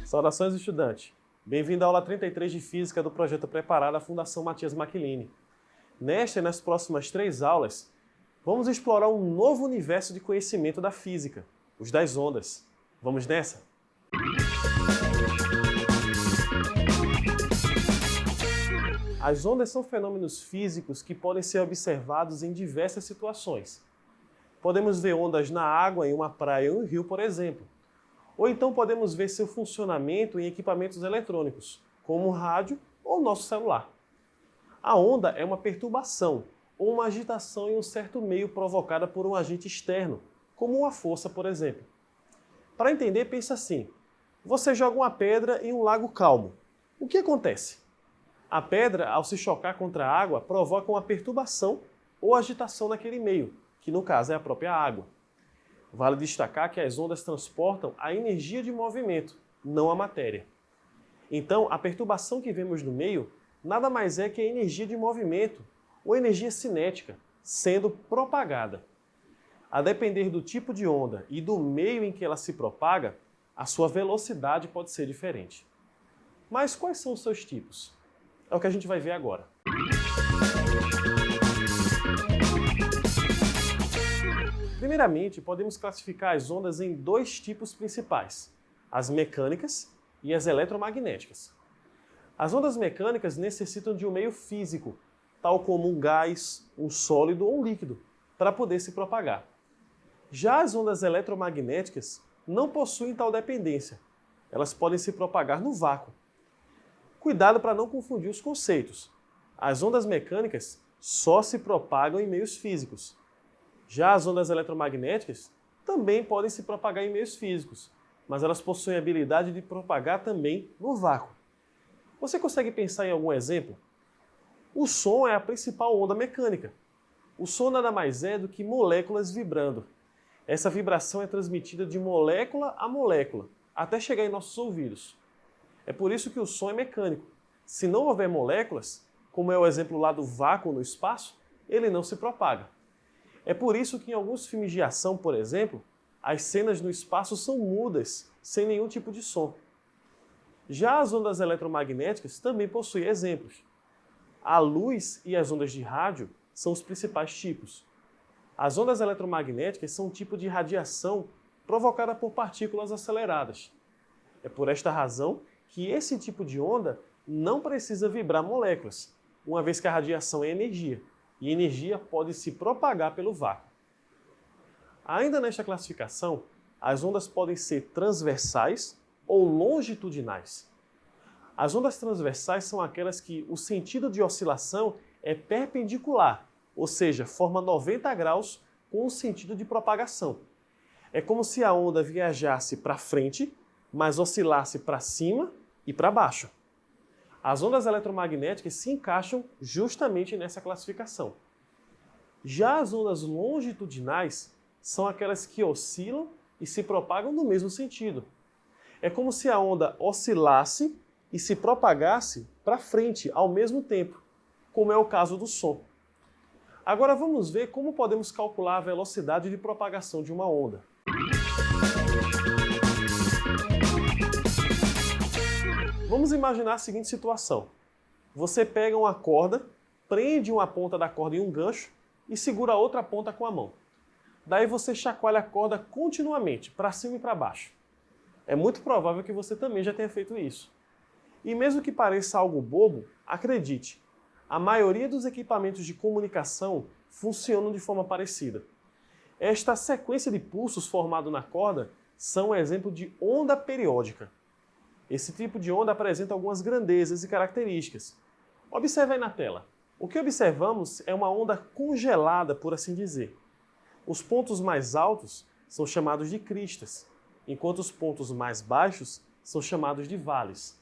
Saudações, estudante! Bem-vindo à aula 33 de Física do projeto Preparar da Fundação Matias Michelini. Nesta e nas próximas 3 aulas, vamos explorar um novo universo de conhecimento da física, os das ondas. Vamos nessa? As ondas são fenômenos físicos que podem ser observados em diversas situações. Podemos ver ondas na água, em uma praia ou em um rio, por exemplo. Ou então podemos ver seu funcionamento em equipamentos eletrônicos, como o rádio ou o nosso celular. A onda é uma perturbação ou uma agitação em um certo meio provocada por um agente externo, como uma força, por exemplo. Para entender, pense assim. Você joga uma pedra em um lago calmo. O que acontece? A pedra, ao se chocar contra a água, provoca uma perturbação ou agitação naquele meio, que no caso é a própria água. Vale destacar que as ondas transportam a energia de movimento, não a matéria. Então, a perturbação que vemos no meio nada mais é que a energia de movimento, ou energia cinética, sendo propagada. A depender do tipo de onda e do meio em que ela se propaga, a sua velocidade pode ser diferente. Mas quais são os seus tipos? É o que a gente vai ver agora. Primeiramente, podemos classificar as ondas em 2 tipos principais, as mecânicas e as eletromagnéticas. As ondas mecânicas necessitam de um meio físico, tal como um gás, um sólido ou um líquido, para poder se propagar. Já as ondas eletromagnéticas não possuem tal dependência. Elas podem se propagar no vácuo. Cuidado para não confundir os conceitos. As ondas mecânicas só se propagam em meios físicos. Já as ondas eletromagnéticas também podem se propagar em meios físicos, mas elas possuem a habilidade de propagar também no vácuo. Você consegue pensar em algum exemplo? O som é a principal onda mecânica. O som nada mais é do que moléculas vibrando. Essa vibração é transmitida de molécula a molécula, até chegar em nossos ouvidos. É por isso que o som é mecânico. Se não houver moléculas, como é o exemplo lá do vácuo no espaço, ele não se propaga. É por isso que em alguns filmes de ação, por exemplo, as cenas no espaço são mudas, sem nenhum tipo de som. Já as ondas eletromagnéticas também possuem exemplos. A luz e as ondas de rádio são os principais tipos. As ondas eletromagnéticas são um tipo de radiação provocada por partículas aceleradas. É por esta razão que esse tipo de onda não precisa vibrar moléculas, uma vez que a radiação é energia, e energia pode se propagar pelo vácuo. Ainda nesta classificação, as ondas podem ser transversais ou longitudinais. As ondas transversais são aquelas que o sentido de oscilação é perpendicular, ou seja, forma 90 graus com o sentido de propagação. É como se a onda viajasse para frente, mas oscilasse para cima e para baixo. As ondas eletromagnéticas se encaixam justamente nessa classificação. Já as ondas longitudinais são aquelas que oscilam e se propagam no mesmo sentido. É como se a onda oscilasse e se propagasse para frente ao mesmo tempo, como é o caso do som. Agora vamos ver como podemos calcular a velocidade de propagação de uma onda. Vamos imaginar a seguinte situação. Você pega uma corda, prende uma ponta da corda em um gancho e segura a outra ponta com a mão. Daí você chacoalha a corda continuamente, para cima e para baixo. É muito provável que você também já tenha feito isso. E mesmo que pareça algo bobo, acredite, a maioria dos equipamentos de comunicação funcionam de forma parecida. Esta sequência de pulsos formado na corda são um exemplo de onda periódica. Esse tipo de onda apresenta algumas grandezas e características. Observe aí na tela. O que observamos é uma onda congelada, por assim dizer. Os pontos mais altos são chamados de cristas, enquanto os pontos mais baixos são chamados de vales.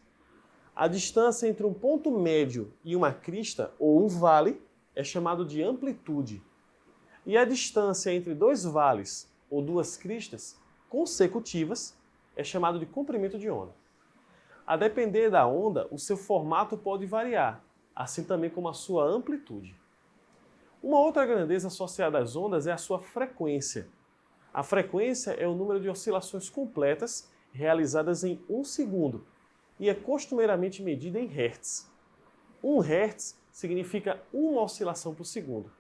A distância entre um ponto médio e uma crista, ou um vale, é chamado de amplitude. E a distância entre 2 vales, ou 2 cristas, consecutivas, é chamado de comprimento de onda. A depender da onda, o seu formato pode variar, assim também como a sua amplitude. Uma outra grandeza associada às ondas é a sua frequência. A frequência é o número de oscilações completas realizadas em 1 segundo e é costumeiramente medida em hertz. 1 hertz significa uma oscilação por segundo.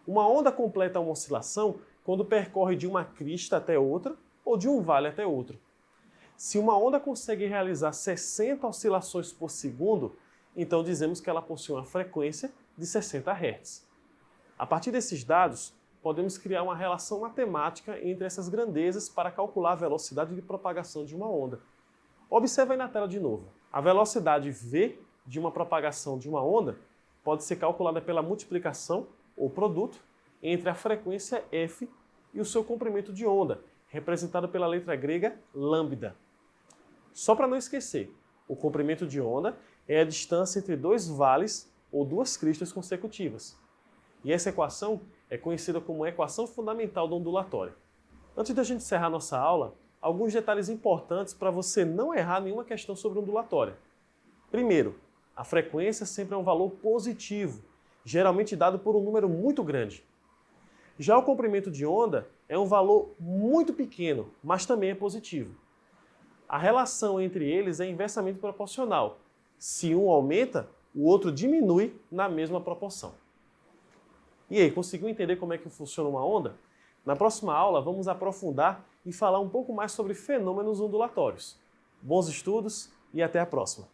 Uma onda completa uma oscilação quando percorre de uma crista até outra ou de um vale até outro. Se uma onda consegue realizar 60 oscilações por segundo, então dizemos que ela possui uma frequência de 60 Hz. A partir desses dados, podemos criar uma relação matemática entre essas grandezas para calcular a velocidade de propagação de uma onda. Observe aí na tela de novo. A velocidade v de uma propagação de uma onda pode ser calculada pela multiplicação, ou produto, entre a frequência f e o seu comprimento de onda, representado pela letra grega lambda. Só para não esquecer, o comprimento de onda é a distância entre dois vales ou duas cristas consecutivas. E essa equação é conhecida como a equação fundamental do ondulatório. Antes da gente encerrar nossa aula, alguns detalhes importantes para você não errar nenhuma questão sobre ondulatória. Primeiro, a frequência sempre é um valor positivo, geralmente dado por um número muito grande. Já o comprimento de onda é um valor muito pequeno, mas também é positivo. A relação entre eles é inversamente proporcional. Se um aumenta, o outro diminui na mesma proporção. E aí, conseguiu entender como é que funciona uma onda? Na próxima aula, vamos aprofundar e falar um pouco mais sobre fenômenos ondulatórios. Bons estudos e até a próxima!